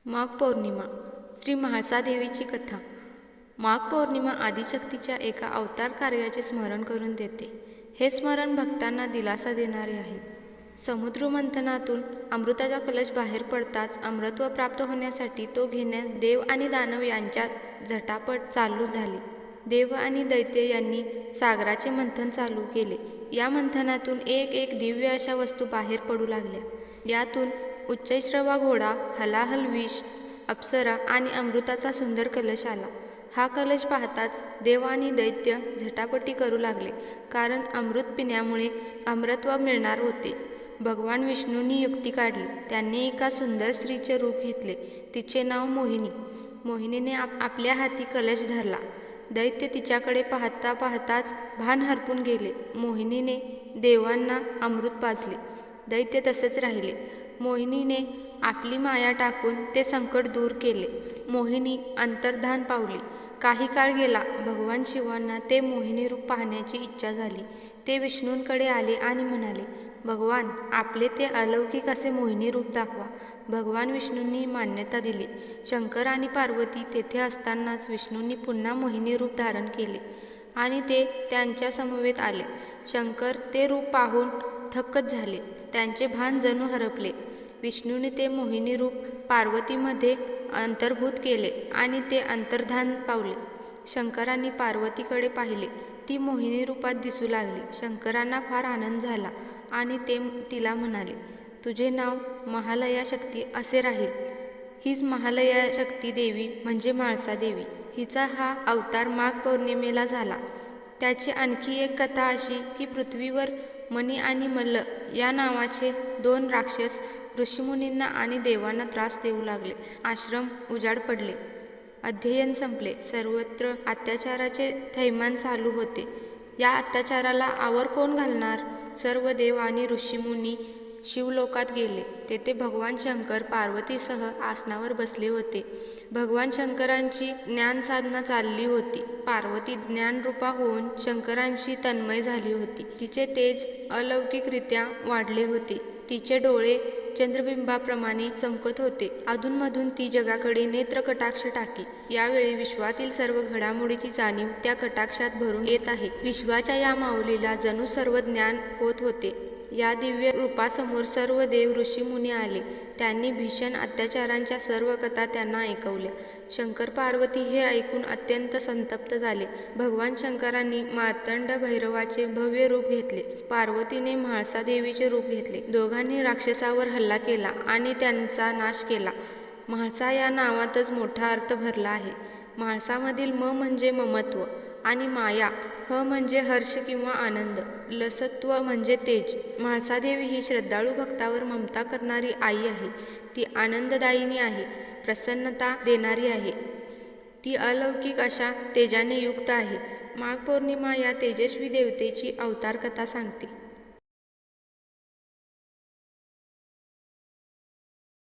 माघ पौर्णिमा श्री म्हाळसादेवीची कथा। माघ पौर्णिमा आदिशक्तीच्या एका अवतार कार्याचे स्मरण करून देते। हे स्मरण भक्तांना दिलासा देणारे आहे। समुद्रमंथनातून अमृताचा कलश बाहेर पडताच अमृतत्व प्राप्त होण्यासाठी तो घेण्यास देव आणि दानव यांच्यात झटापट चालू झाली। देव आणि दैत्य यांनी सागराचे मंथन चालू केले। या मंथनातून एक एक दिव्य अशा वस्तू बाहेर पडू लागल्या। यातून उच्चैःश्रवा घोडा, हलाहल विष, अप्सरा आणि अमृताचा सुंदर कलश आला। हा कलश पाहताच देव आणि दैत्य झटापटी करू लागले, कारण अमृत पिण्यामुळे अमरत्व मिळणार होते। भगवान विष्णूंनी युक्ती काढली। त्यांनी एका सुंदर स्त्रीचे रूप घेतले। तिचे नाव मोहिनी। मोहिनीने आपल्या हाती कलश धरला। दैत्य तिच्याकडे पाहता पाहताच भान हरपून गेले। मोहिनीने देवांना अमृत पाजले। दैत्य तसेच राहिले। मोहिनीने आपली माया टाकून ते संकट दूर केले। मोहिनी अंतर्धान पावली। काही काळ गेला। भगवान शिवांना ते मोहिनी रूप पाहण्याची इच्छा झाली। ते विष्णूंकडे आले आणि म्हणाले, भगवान, आपले ते अलौकिक असे मोहिनी रूप दाखवा। भगवान विष्णूंनी मान्यता दिली। शंकर आणि पार्वती तेथे असतानाच विष्णूंनी पुन्हा मोहिनी रूप धारण केले आणि ते त्यांच्या समवेत आले। शंकर ते रूप पाहून थक्कच झाले। त्यांचे भान जणू हरपले। विष्णूने ते मोहिनी रूप पार्वतीमध्ये अंतर्भूत केले आणि ते अंतर्धान पावले। शंकरांनी पार्वतीकडे पाहिले। ती मोहिनी रूपात दिसू लागली। शंकरांना फार आनंद झाला आणि ते तिला म्हणाले, तुझे नाव महालया शक्ती असे राहील। हीच महालया शक्ती देवी म्हणजे म्हाळसादेवी। हिचा हा अवतार माघ पौर्णिमेला झाला। त्याची आणखी एक कथा अशी की पृथ्वीवर मणी आणि मल्ल या नावाचे दोन राक्षस ऋषीमुनींना आणि देवांना त्रास देऊ लागले। आश्रम उजाड पडले। अध्ययन संपले। सर्वत्र अत्याचाराचे थैमान चालू होते। या अत्याचाराला आवर कोण घालणार? सर्व देव आणि ऋषीमुनी शिवलोकात गेले। तेथे भगवान शंकर पार्वतीसह आसनावर बसले होते। भगवान शंकरांची ज्ञानसाधना चालली होती। पार्वती ज्ञानरूपा होऊन शंकरांशी तन्मय झाली होती। तिचे तेज अलौकिकरित्या वाढले होते। तिचे डोळे चंद्रबिंबाप्रमाणे चमकत होते। अधूनमधून ती जगाकडे नेत्रकटाक्ष टाके। यावेळी विश्वातील सर्व घडामोडीची जाणीव त्या कटाक्षात भरून येत आहे। विश्वाच्या या माऊलीला जणू सर्व ज्ञान होत होते। या दिव्य रूपासमोर सर्व देव ऋषीमुनी आले। त्यांनी भीषण अत्याचारांच्या सर्व कथा त्यांना ऐकवल्या। शंकर पार्वती हे ऐकून अत्यंत संतप्त झाले। भगवान शंकरांनी मार्तंड भैरवाचे भव्य रूप घेतले। पार्वतीने म्हाळसादेवीचे रूप घेतले। दोघांनी राक्षसावर हल्ला केला आणि त्यांचा नाश केला। म्हाळसा या नावातच मोठा अर्थ भरला आहे। म्हाळसामधील म म्हणजे ममत्व आणि माया, ह म्हणजे हर्ष किंवा आनंद, लसत्व म्हणजे तेज। म्हाळसादेवी ही श्रद्धाळू भक्तावर ममता करणारी आई आहे। ती आनंददायिनी आहे, प्रसन्नता देणारी आहे। ती अलौकिक अशा तेजाने युक्त आहे। माघ पौर्णिमा या तेजस्वी देवतेची अवतार कथा सांगते।